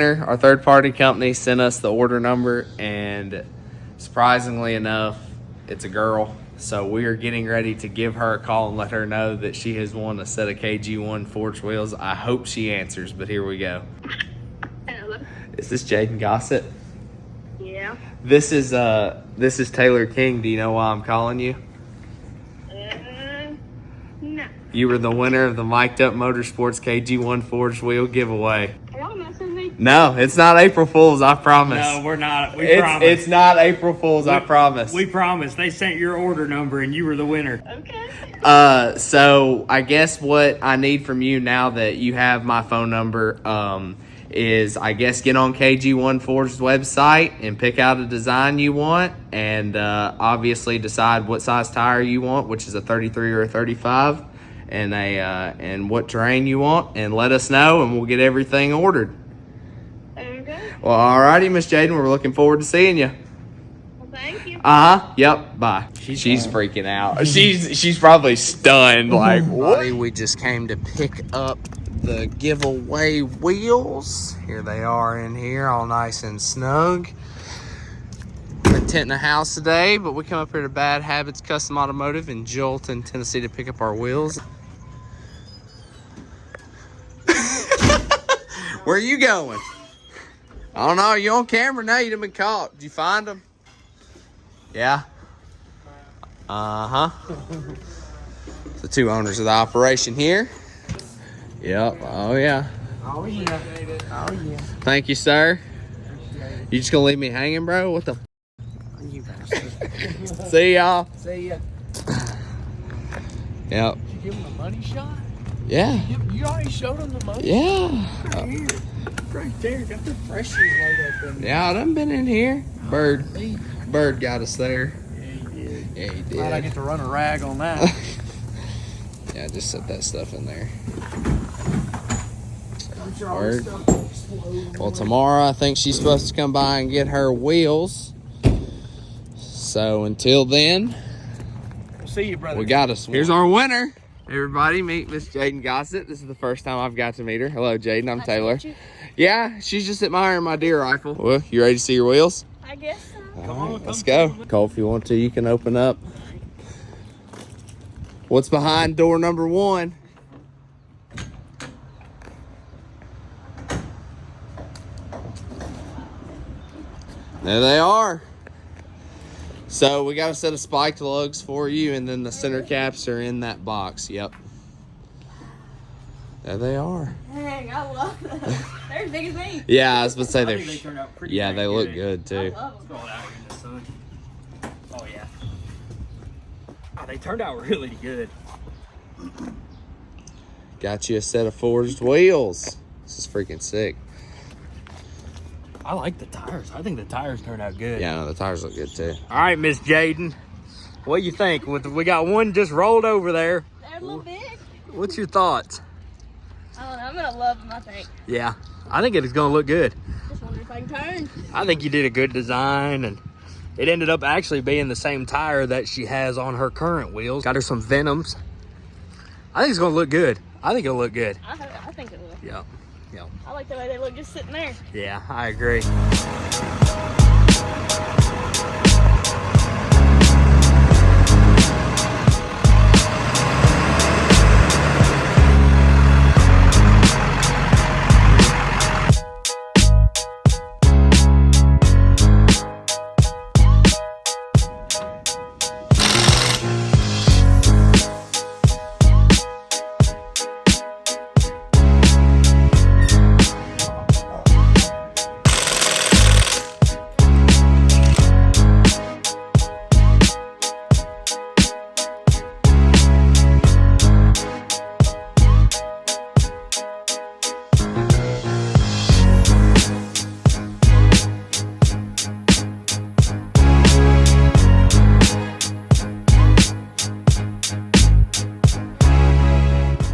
Our third-party company sent us the order number, and surprisingly enough, it's a girl. So we are getting ready to give her a call and let her know that she has won a set of KG1 forged wheels. I hope she answers, but here we go. Hello. Is this Jayden Gossett? Yeah. This is Taylor King. Do you know why I'm calling you? No. You were the winner of the Micd Up Motorsports KG1 forged wheel giveaway. Are y'all messing with me? No, it's not April Fool's, I promise. No, we're not. We It's promise. not April Fool's, I promise. We promise. They sent your order number and you were the winner. Okay. So I guess what I need from you now that you have my phone number, is I guess get on KG1 Forged's website and pick out a design you want, and obviously decide what size tire you want, which is a 33 or a 35, and what terrain you want, and let us know, and we'll get everything ordered. Okay. Well, alrighty, Miss Jayden, we're looking forward to seeing you. Well, thank you. Yep. Bye. She's freaking out. She's probably stunned. Like, what? We just came to pick up the giveaway wheels. Here they are in here, all nice and snug. Been tenting a house today, but we come up here to Bad Habits Custom Automotive in Jolton, Tennessee, to pick up our wheels. Where are you going? I don't know. Are you on camera now? You've been caught. Did you find them? Yeah. The two owners of the operation here. Yep. Oh yeah. Oh, yeah. Oh, yeah. Thank you, sir. You just gonna leave me hanging, bro? What the? You bastard. See y'all. See ya. Yep. Did you give him a money shot? Yeah. You already showed him the money? Yeah. Right here. Right there. Got the freshies laid up in there. Yeah, I done been in here. Bird got us there. Yeah, he did. Yeah, he did. Glad I get to run a rag on that. Yeah, just set that stuff in there. Word. Well, tomorrow I think she's supposed to come by and get her wheels. So until then, We'll see you, brother. we got us. Here's our winner. Everybody, meet Miss Jayden Gossett. This is the first time I've got to meet her. Hello, Jayden. I'm Taylor. Yeah, she's just admiring my deer rifle. Well, you ready to see your wheels? I guess so. All right, let's go. Cole, if you want to, you can open up. What's behind door number 1? There they are. So we got a set of spiked lugs for you, and then the center caps are in that box. Yep. There they are. Dang, I love them. They're as big as me. Yeah, I was about to say I they're. think they turned out pretty Yeah, dang they look good I too. love them. Let's go out in the sun. Oh, yeah. Oh, they turned out really good. Got you a set of forged wheels. This is freaking sick. I like the tires. I think the tires turned out good. Yeah, no, the tires look good too. All right, Miss Jayden. What do you think? We got one just rolled over there. They're a little big. What's your thoughts? I don't know. I'm going to love them, I think. Yeah, I think it's going to look good. Just wonder if I can turn. I think you did a good design, and it ended up actually being the same tire that she has on her current wheels. Got her some Venoms. I think it's going to look good. I think it'll look good. I think it will. Yep. Yep. I like the way they look just sitting there. Yeah, I agree.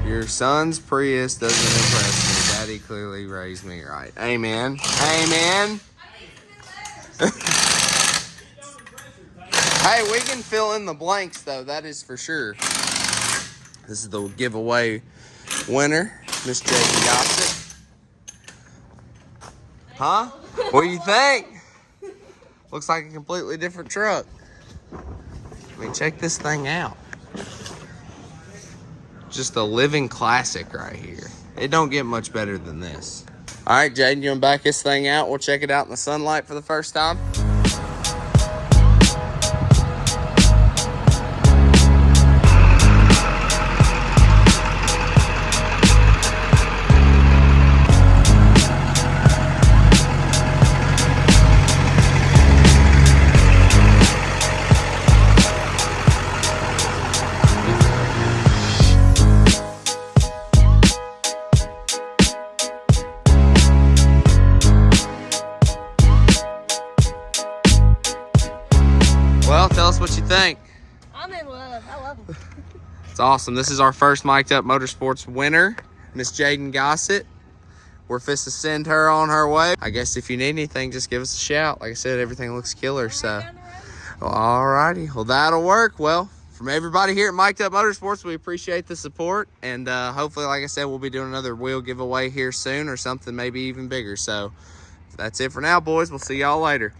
Your son's Prius doesn't impress me. Daddy clearly raised me right. Amen. Amen. Hey, we can fill in the blanks, though. That is for sure. This is the giveaway winner, Miss Jayden Gossett. Huh? What do you think? Looks like a completely different truck. I mean, check this thing out. Just a living classic right here. It don't get much better than this. All right, Jayden, you want to back this thing out? We'll check it out in the sunlight for the first time. Well, tell us what you think. I'm in love. I love them. It's awesome. This is our first Mic'd Up Motorsports winner, Miss Jayden Gossett. We're fixed to send her on her way. I guess if you need anything, just give us a shout. Like I said, everything looks killer. So, all righty. Well, that'll work. Well, from everybody here at Mic'd Up Motorsports, we appreciate the support. And hopefully, like I said, we'll be doing another wheel giveaway here soon or something maybe even bigger. So, that's it for now, boys. We'll see y'all later.